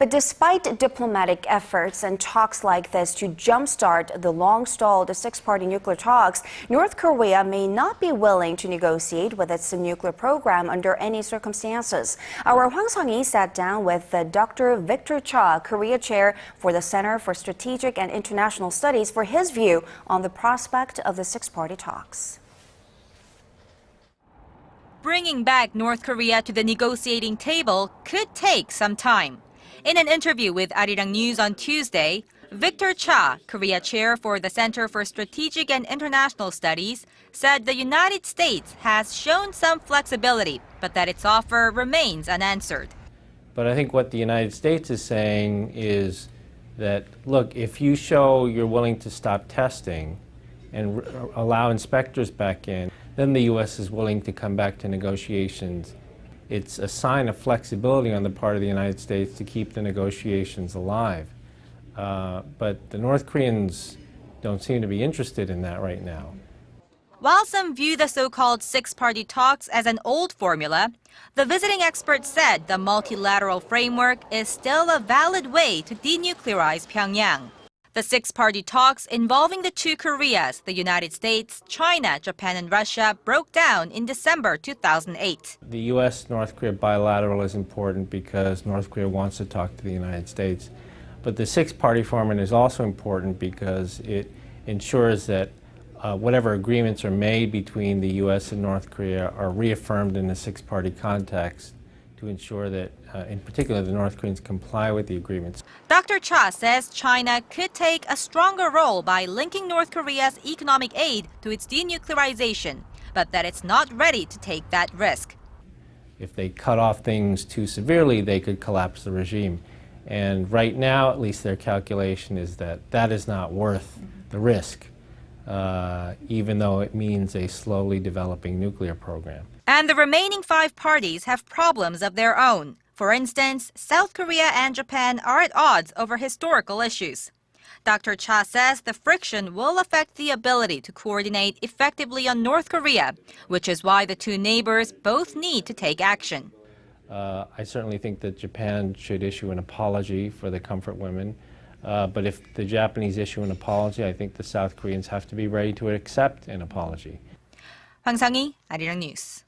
But despite diplomatic efforts and talks like this to jumpstart the long-stalled six-party nuclear talks, North Korea may not be willing to negotiate with its nuclear program under any circumstances. Our Hwang Sung-hee sat down with Dr. Victor Cha, Korea Chair for the Center for Strategic and International Studies, for his view on the prospect of the six-party talks. Bringing back North Korea to the negotiating table could take some time. In an interview with Arirang News on Tuesday, Victor Cha, Korea Chair for the Center for Strategic and International Studies, said the United States has shown some flexibility, but that its offer remains unanswered. But I think what the United States is saying is that, look, if you show you're willing to stop testing and allow inspectors back in, then the U.S. is willing to come back to negotiations. It's a sign of flexibility on the part of the United States to keep the negotiations alive. But the North Koreans don't seem to be interested in that right now. While some view the so-called six-party talks as an old formula, the visiting expert said the multilateral framework is still a valid way to denuclearize Pyongyang. The six-party talks involving the two Koreas, the United States, China, Japan, and Russia, broke down in December 2008. The U.S.-North Korea bilateral is important because North Korea wants to talk to the United States. But the six-party format is also important because it ensures that whatever agreements are made between the U.S. and North Korea are reaffirmed in the six-party context to ensure that, in particular, the North Koreans comply with the agreements. Dr. Cha says China could take a stronger role by linking North Korea's economic aid to its denuclearization, but that it's not ready to take that risk. If they cut off things too severely, they could collapse the regime. And right now, at least their calculation is that that is not worth the risk, even though it means a slowly developing nuclear program. And the remaining five parties have problems of their own. For instance, South Korea and Japan are at odds over historical issues. Dr. Cha says the friction will affect the ability to coordinate effectively on North Korea, which is why the two neighbors both need to take action. I certainly think that Japan should issue an apology for the comfort women. But if the Japanese issue an apology, I think the South Koreans have to be ready to accept an apology. Hwang Sung-hee, Arirang News.